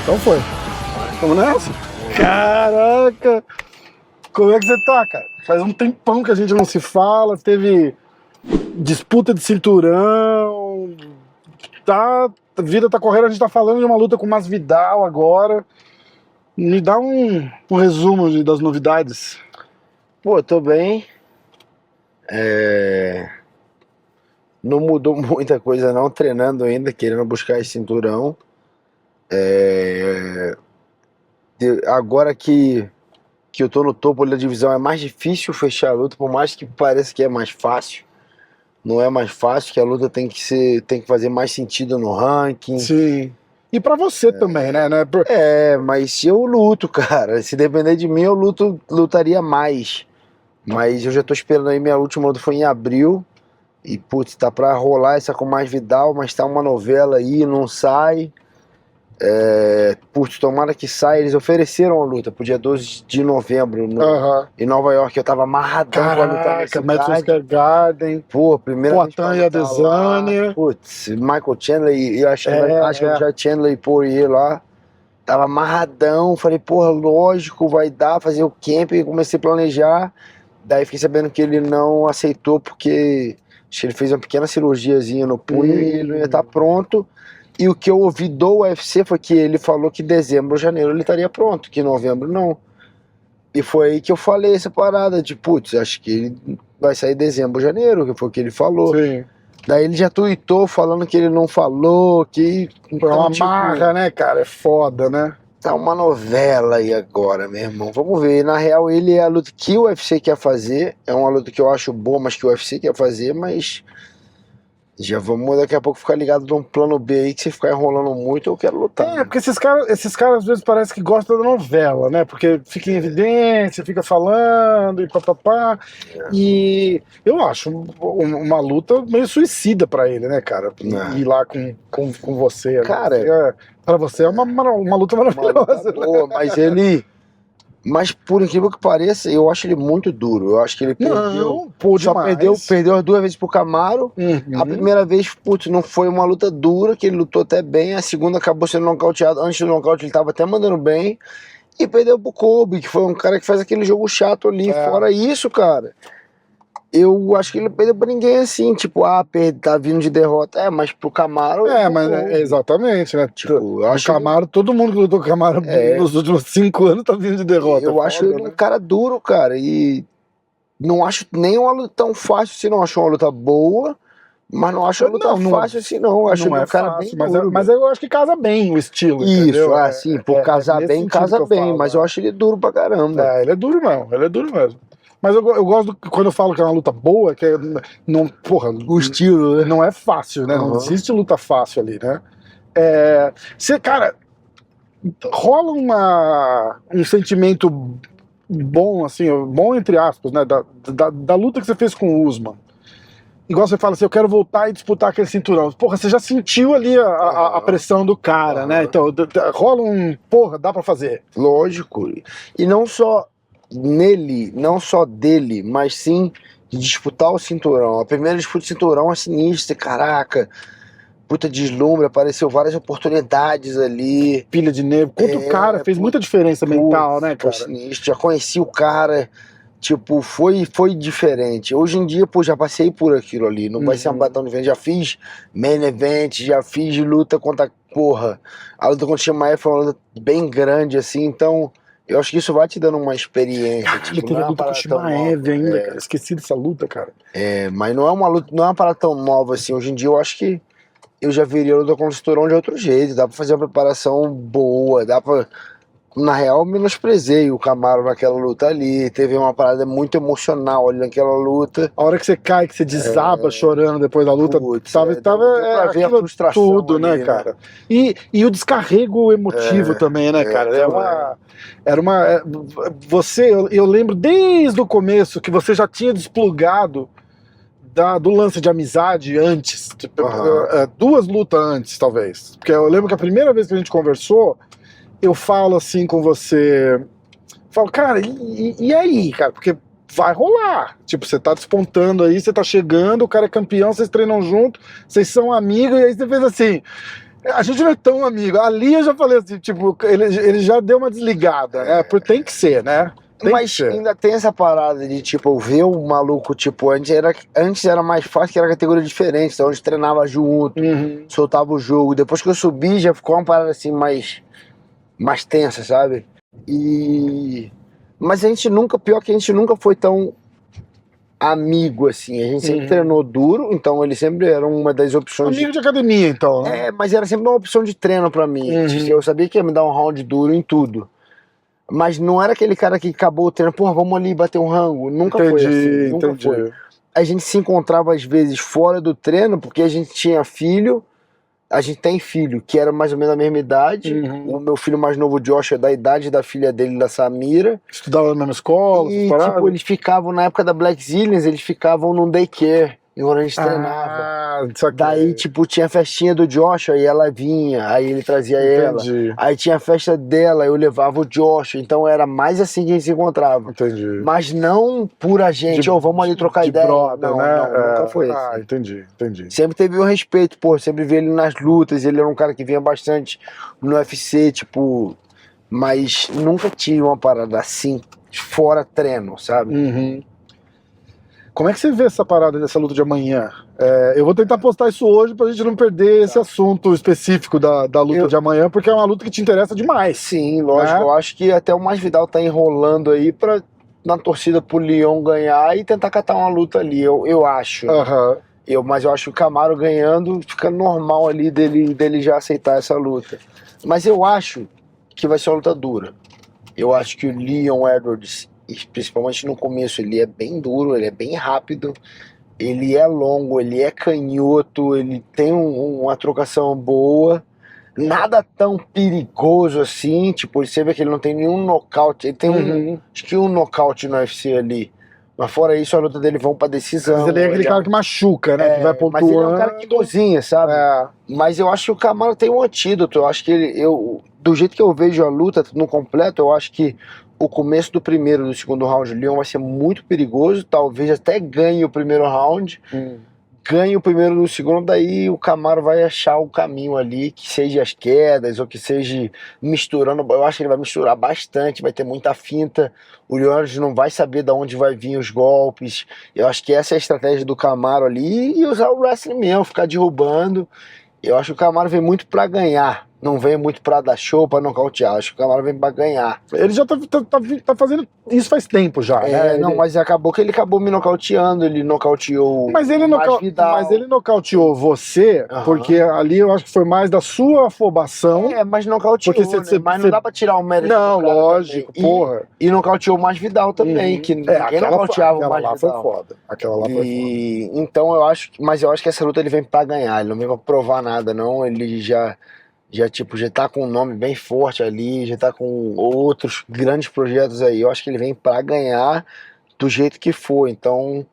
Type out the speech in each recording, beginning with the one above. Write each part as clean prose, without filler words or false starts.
Então foi. Vamos nessa? Caraca! Como é que você tá, cara? Faz um tempão que a gente não se fala, teve disputa de cinturão, a vida tá correndo, a gente tá falando de uma luta com o Masvidal agora. Me dá um resumo das novidades. Pô, tô bem. Não mudou muita coisa não, treinando ainda, querendo buscar esse cinturão. Agora que eu tô no topo da divisão, é mais difícil fechar a luta, por mais que pareça que é mais fácil. Não é mais fácil, que a luta tem que fazer mais sentido no ranking. Sim. E pra você também, né? Mas eu luto, cara. Se depender de mim, eu lutaria mais. Mas eu já tô esperando aí, minha última luta foi em abril. E, putz, tá pra rolar essa com Masvidal, mas tá uma novela aí, não sai. Putz, tomara que saia. Eles ofereceram a luta pro dia 12 de novembro em Nova York. Eu tava amarradão com a luta nesse Madison Square Garden. Pô, primeira vez Poatan e Adesanya. Putz, Michael Chandler e acho que já Chandler e Poirier lá. Tava amarradão. Falei, porra, lógico, vai dar, fazer o camp. E comecei a planejar. Daí fiquei sabendo que ele não aceitou porque acho que ele fez uma pequena cirurgiazinha no punho e ele não ia estar pronto. E o que eu ouvi do UFC foi que ele falou que dezembro ou janeiro ele estaria pronto, que novembro não. E foi aí que eu falei essa parada de, putz, acho que ele vai sair dezembro ou janeiro, que foi o que ele falou. Sim. Daí ele já tuitou falando que ele não falou, que... Então, uma marra, né, cara? É foda, né? Tá uma novela aí agora, meu irmão. Vamos ver. Na real, ele é a luta que o UFC quer fazer. É uma luta que eu acho boa, mas que o UFC quer fazer, mas... Já vamos daqui a pouco ficar ligado num plano B aí, que se ficar enrolando muito, eu quero lutar. Porque esses caras às vezes parece que gostam da novela, né? Porque fica em evidência, fica falando e papapá. E eu acho uma luta meio suicida pra ele, né, cara? Ir lá com você. Cara, pra você é uma luta maravilhosa. Uma luta boa, mas ele... Mas por incrível que pareça, eu acho ele muito duro. Eu acho que ele perdeu as 2 vezes pro Kamaru. A primeira vez, putz, não foi uma luta dura, que ele lutou até bem. A segunda acabou sendo nocauteado. Antes do nocaute ele tava até mandando bem. E perdeu pro Colby, que foi um cara que faz aquele jogo chato ali. Fora isso, cara, eu acho que ele perdeu pra ninguém assim, tipo, tá vindo de derrota. Mas pro Kamaru... exatamente, né? Tipo, eu acho Kamaru, todo mundo que lutou com o Kamaru nos últimos 5 anos tá vindo de derrota. Eu acho ele um cara duro, cara, e não acho nem uma luta tão fácil assim, não. Acho uma luta boa, mas não acho uma luta fácil assim, não. Acho um cara bem duro. Mas eu acho que casa bem o estilo, isso, entendeu? Assim, por casar bem, casa bem, mas eu acho ele duro pra caramba. Ele é duro mesmo. Mas eu gosto quando eu falo que é uma luta boa, que o estilo, né? Não é fácil, né? Não existe luta fácil ali, né? Cara, rola um sentimento bom, assim, bom entre aspas, né? Da luta que você fez com o Usman. Igual você fala assim, eu quero voltar e disputar aquele cinturão. Porra, você já sentiu ali a pressão do cara, né? Então, rola dá pra fazer. Lógico. E não só nele, não só dele, mas sim de disputar o cinturão. A primeira disputa de cinturão é sinistra, caraca, puta deslumbre, apareceu várias oportunidades ali. Pilha de neve, contra o cara, fez muita diferença mental, né, cara? Foi sinistro, já conheci o cara, tipo, foi diferente. Hoje em dia, já passei por aquilo ali, não vai ser um batão de vento, já fiz main event, já fiz luta contra, a luta contra o Chimaev foi uma luta bem grande, assim, então... Eu acho que isso vai te dando uma experiência. Ele teve a luta com o Chimaev ainda, cara. Esqueci dessa luta, cara. Mas não é uma luta, não é uma parada tão nova assim. Hoje em dia eu acho que eu já veria a luta com o cinturão de outro jeito. Dá pra fazer uma preparação boa, dá pra... Na real, menosprezei o Kamaru naquela luta ali. Teve uma parada muito emocional ali naquela luta. A hora que você cai, que você desaba chorando depois da luta, tava pra ver a frustração tudo, ali, né, cara? E o descarrego emotivo também, né, cara? Eu lembro desde o começo que você já tinha desplugado do lance de amizade antes, tipo, 2 lutas antes, talvez. Porque eu lembro que a primeira vez que a gente conversou, eu falo assim com você, Falo, cara, e aí, cara? Porque vai rolar. Tipo, você tá despontando aí, você tá chegando, o cara é campeão, vocês treinam junto, vocês são amigos, e aí você fez assim. A gente não é tão amigo. Ali eu já falei assim, tipo, ele já deu uma desligada, né? Porque tem que ser, né? Tem Mas que ser. ainda tem essa parada de, tipo, ver o maluco, tipo, antes era mais fácil, que era categoria diferente, então a gente treinava junto, soltava o jogo. Depois que eu subi, já ficou uma parada assim mais tensa, sabe? Mas a gente nunca, pior que a gente nunca foi tão amigo assim. A gente sempre treinou duro, então ele sempre era uma das opções. Amigo de academia, então, né? Mas era sempre uma opção de treino pra mim. Eu sabia que ia me dar um round duro em tudo. Mas não era aquele cara que acabou o treino, porra, vamos ali bater um rango. Nunca foi assim, nunca foi. A gente se encontrava às vezes fora do treino, porque a gente tinha filho. A gente tem filho que era mais ou menos da mesma idade. O meu filho mais novo, Josh, é da idade da filha dele, da Samira. Estudava na mesma escola? E, tipo, eles ficavam, na época da Black Zillions, eles ficavam num daycare, onde a gente treinava. Daí, tipo, tinha a festinha do Josh, aí ela vinha, aí ele trazia ela. Aí tinha a festa dela, eu levava o Josh. Então era mais assim que a gente se encontrava. Mas não por a gente, vamos ali trocar ideia. Brother, não, né? Nunca foi assim. Entendi. Sempre teve um respeito, pô, sempre vi ele nas lutas, ele era um cara que vinha bastante no UFC, tipo, mas nunca tive uma parada assim, fora treino, sabe? Como é que você vê essa parada dessa luta de amanhã? Eu vou tentar postar isso hoje pra gente não perder esse assunto específico da luta de amanhã, porque é uma luta que te interessa demais. Sim, lógico. Eu acho que até o Masvidal tá enrolando aí na torcida pro Leon ganhar e tentar catar uma luta ali, eu acho. Mas eu acho que o Kamaru ganhando fica normal ali dele já aceitar essa luta. Mas eu acho que vai ser uma luta dura. Eu acho que o Leon Edwards, principalmente no começo, ele é bem duro, ele é bem rápido, ele é longo, ele é canhoto, ele tem uma trocação boa, nada tão perigoso assim, tipo, você vê que ele não tem nenhum nocaute, ele tem acho que um nocaute no UFC ali, mas fora isso a luta dele vão pra decisão. Mas ele é aquele cara que machuca, né, que vai pontuando. Mas ele é um cara que cozinha, sabe? Mas eu acho que o Kamaru tem um antídoto, eu acho que do jeito que eu vejo a luta no completo, eu acho que o começo do primeiro e do segundo round, o Leon vai ser muito perigoso, talvez até ganhe o primeiro round, ganhe o primeiro e o segundo, daí o Kamaru vai achar o caminho ali, que seja as quedas, ou que seja misturando, eu acho que ele vai misturar bastante, vai ter muita finta, o Leon não vai saber de onde vai vir os golpes, eu acho que essa é a estratégia do Kamaru ali, e usar o wrestling mesmo, ficar derrubando. Eu acho que o Kamaru vem muito pra ganhar, não vem muito pra dar show, pra nocautear. Acho que o Kamaru vem pra ganhar. Ele já tá fazendo isso faz tempo já, né? Mas acabou que ele acabou me nocauteando, ele nocauteou mas ele nocauteou você, porque ali eu acho que foi mais da sua afobação. Mas nocauteou, porque mas não dá pra tirar o mérito. Não, lógico, porra. E nocauteou o Masvidal também, que ninguém nocauteava o Masvidal. Aquela lá foi foda. Aquela lá foi foda. Então eu acho que essa luta ele vem pra ganhar, ele não vem pra provar nada não, ele já tá com um nome bem forte ali, já tá com outros grandes projetos aí. Eu acho que ele vem pra ganhar do jeito que for. Então,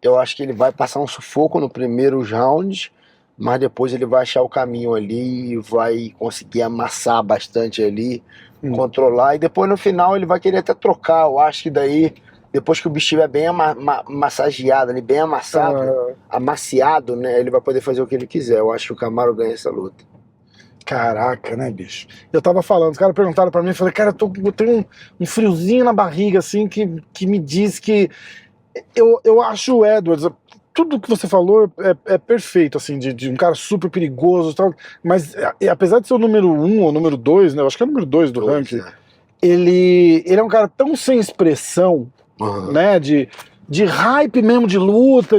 eu acho que ele vai passar um sufoco no primeiro round, mas depois ele vai achar o caminho ali e vai conseguir amassar bastante ali, controlar. E depois no final ele vai querer até trocar. Eu acho que daí, depois que o bicho estiver bem massageado ali, bem amassado, amaciado, né, ele vai poder fazer o que ele quiser. Eu acho que o Kamaru ganha essa luta. Caraca, né, bicho? Eu tava falando, os caras perguntaram pra mim, eu falei, cara, eu tenho um friozinho na barriga, assim, que me diz que eu acho o Edwards, tudo que você falou é perfeito, assim, de um cara super perigoso e tal, mas apesar de ser o número 1 ou número 2, né, eu acho que é o número 2 do ranking, ele é um cara tão sem expressão, né, de hype mesmo de luta,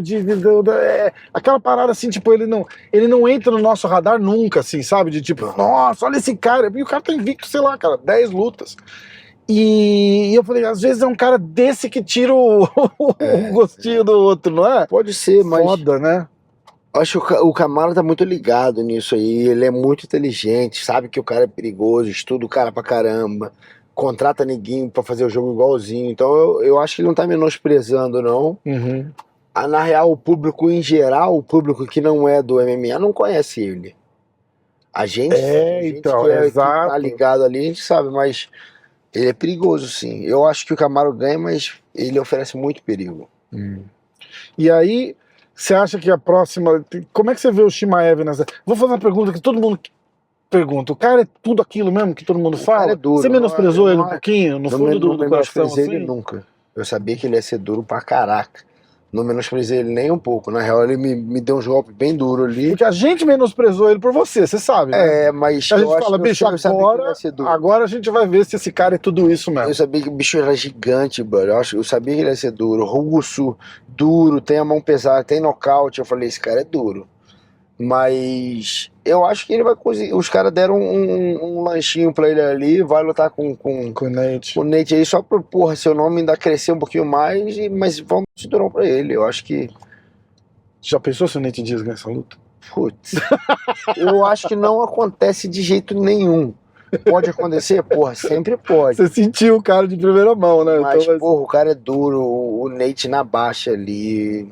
aquela parada assim, tipo, ele não entra no nosso radar nunca, assim, sabe? De tipo, nossa, olha esse cara, e o cara tá invicto, sei lá, cara, 10 lutas. E eu falei, às vezes é um cara desse que tira o gostinho do outro, não é? Pode ser, mas... Foda, né? Acho que o Kamaru tá muito ligado nisso aí, ele é muito inteligente, sabe que o cara é perigoso, estuda o cara pra caramba, contrata ninguém pra fazer o jogo igualzinho, então eu acho que ele não tá menosprezando, não. Na real, o público em geral, o público que não é do MMA, não conhece ele. A gente então, que tá ligado ali, a gente sabe, mas Ele é perigoso, sim. Eu acho que o Kamaru ganha, mas ele oferece muito perigo. E aí, você acha que a próxima... Como é que você vê o Chimaev nessa... Vou fazer uma pergunta que todo mundo pergunta. O cara é tudo aquilo mesmo que todo mundo fala? Cara é duro. Você menosprezou ele um não- pouquinho, no não fundo do coração, menosprezei ele assim? nunca. Eu sabia que ele ia ser duro pra caraca. Não menosprezei ele nem um pouco. Na real, ele me deu uns golpes bem duros ali. Porque a gente menosprezou ele por você sabe, né? Mas A eu gente acho fala, que bicho, eu sabia que ele ia ser duro. agora a gente vai ver se esse cara é tudo isso mesmo. Eu sabia que o bicho era gigante, brother. Eu sabia que ele ia ser duro. Russo, duro, tem a mão pesada, tem nocaute. Eu falei, esse cara é duro. Mas eu acho que ele vai conseguir. Os caras deram um lanchinho pra ele ali, vai lutar com Com o Nate. o Nate aí só por, porra, seu nome ainda crescer um pouquinho mais, mas vão dar cinturão pra ele. Eu acho que, Já pensou se o Nate Diaz ganha essa luta? putz, eu acho que não acontece de jeito nenhum. Pode acontecer? Porra, sempre pode. Você sentiu o cara de primeira mão, né? Mas, Então, porra, o cara é duro, o Nate na baixa ali.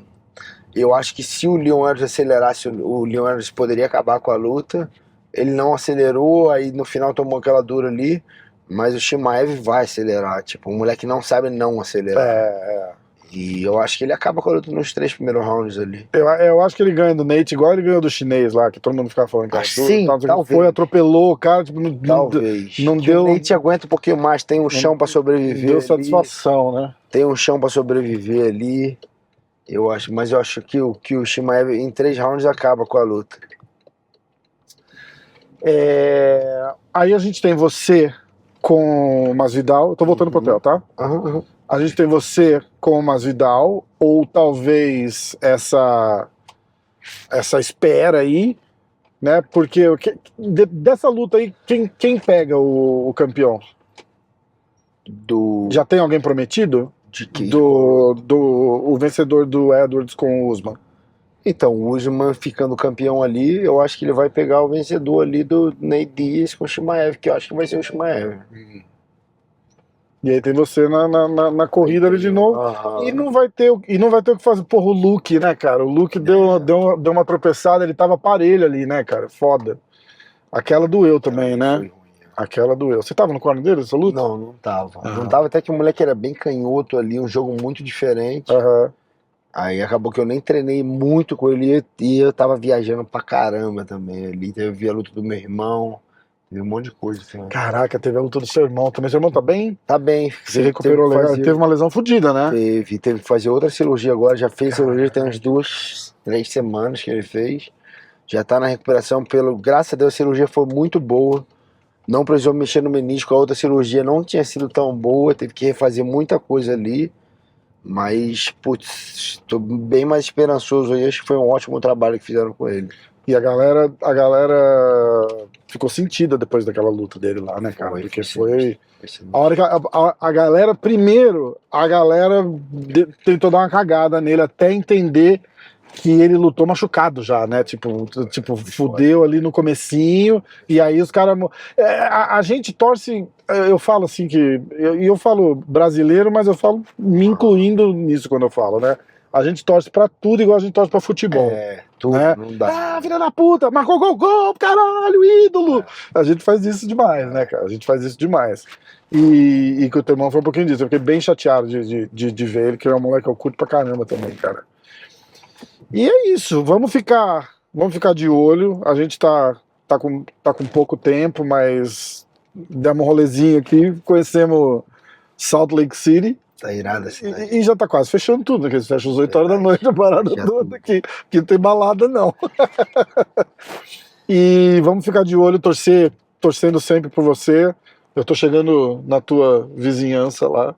Eu acho que se o Leon Edwards acelerasse, o Leon Edwards poderia acabar com a luta. Ele não acelerou, aí no final tomou aquela dura ali. Mas o Chimaev vai acelerar. Tipo, um moleque não sabe não acelerar. E eu acho que ele acaba com a luta nos 3 primeiros rounds ali. eu acho que ele ganha do Nate igual ele ganhou do chinês lá, que todo mundo ficava falando que era Ah, duro, sim, tal, talvez. foi, atropelou o cara, tipo, Talvez. não Que deu... O Nate aguenta um pouquinho mais, tem um chão pra sobreviver. Deu ali. satisfação, né? Tem um chão pra sobreviver ali. Eu acho, mas eu acho que o Chimaev em 3 rounds acaba com a luta. Aí a gente tem você com o Masvidal, eu tô voltando pro hotel, tá? A gente tem você com o Masvidal, ou talvez essa espera aí, né? Porque dessa luta aí, quem pega o campeão? Já tem alguém prometido? De que? O vencedor do Edwards com o Usman. Então, o Usman ficando campeão ali, eu acho que ele vai pegar o vencedor ali do Nate Diaz com o Chimaev, que eu acho que vai ser o Chimaev. E aí tem você na corrida ali de novo. E não vai ter o que fazer. Porra, o Luke, né, cara? O Luke deu uma tropeçada, ele tava parelho ali, né, cara? Foda. Aquela doeu também, né? Aquela doeu. Você tava no corner dele, essa luta? Não tava. Não tava, até que o moleque era bem canhoto ali, um jogo muito diferente. Aí acabou que eu nem treinei muito com ele e eu tava viajando pra caramba também ali. Teve a luta do meu irmão, teve um monte de coisa. Assim. Caraca, teve a luta do seu irmão também. Seu irmão tá bem? Tá bem. Se recuperou legal. Ele teve uma lesão fodida, né? Teve que fazer outra cirurgia agora. Já fez cirurgia tem umas 2, 3 semanas que ele fez. Já tá na recuperação. Graças a Deus a cirurgia foi muito boa. Não precisou mexer no menisco. A outra cirurgia não tinha sido tão boa. Teve que refazer muita coisa ali. Mas, putz, tô bem mais esperançoso aí. Acho que foi um ótimo trabalho que fizeram com ele. E a galera ficou sentida depois daquela luta dele lá, né, cara? Porque foi... A hora que a galera, primeiro, tentou dar uma cagada nele até entender que ele lutou machucado já, né? Tipo fudeu ali no comecinho, e aí os caras... a gente torce... Eu falo assim que... Eu falo brasileiro, mas eu falo me incluindo nisso quando eu falo, né? A gente torce pra tudo igual a gente torce pra futebol. Tudo, né? não dá. Filha da puta, marcou gol, caralho, ídolo! A gente faz isso demais, né, cara? A gente faz isso demais. E com o teu irmão foi um pouquinho disso. Eu fiquei bem chateado de ver ele, que é um moleque que eu curto pra caramba também, cara. E é isso, vamos ficar de olho. A gente tá com pouco tempo, mas demos um rolezinho aqui, conhecemos Salt Lake City. Tá irado assim. E já tá quase fechando tudo, né? Que eles fecham às 8 horas da noite, a parada toda aqui. Que não tem balada, não. E vamos ficar de olho, torcendo sempre por você. Eu tô chegando na tua vizinhança lá.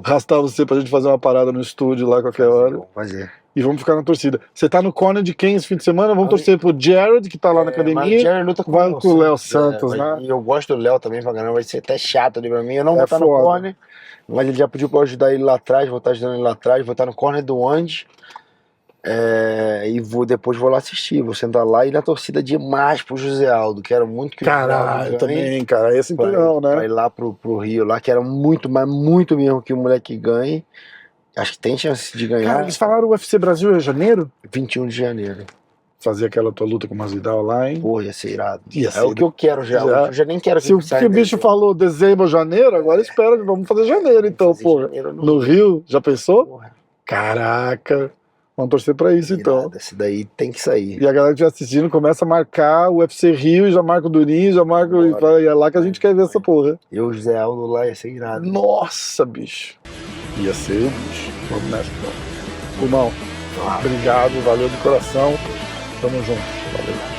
Arrastar você pra gente fazer uma parada no estúdio lá qualquer hora. Vamos fazer. E vamos ficar na torcida. Você tá no corner de quem esse fim de semana? Vamos torcer pro Jared, que tá lá na academia. Mas o Jared luta vai com o Léo Santos, né? E eu gosto do Léo também pra caramba, vai ser até chato ali pra mim. Eu não vou estar no foda. corner, mas ele já pediu pra eu ajudar ele lá atrás, vou estar ajudando ele lá atrás, vou estar no corner do Andy. E depois vou lá assistir, vou sentar lá e na torcida demais pro José Aldo. Quero muito que o Caralho, também, cara. Esse então, né? Pra ir lá pro Rio lá, quero muito, mas muito mesmo que o moleque ganhe. Acho que tem chance de ganhar. Cara, eles falaram o UFC Brasil é janeiro? 21 de janeiro. fazer aquela tua luta com o Masvidal lá, hein? Pô, ia ser irado. Ia É ser o que eu quero já. Já. Eu já nem quero Se o bicho falou dezembro ou janeiro, agora espera, vamos fazer janeiro então, pô. No Rio, já pensou? Porra, Caraca, vamos torcer pra isso então. irado, esse daí tem que sair. E a galera que estiver assistindo começa a marcar o UFC Rio, já marca o Durinho, já marca e Bora. fala, é lá que a gente quer ver essa porra. Eu, José Aldo lá, ia ser irado. Nossa, bicho. Ia ser, bicho. Vamos nessa então. Irmão, Ah, obrigado, valeu de coração. Tamo junto. valeu.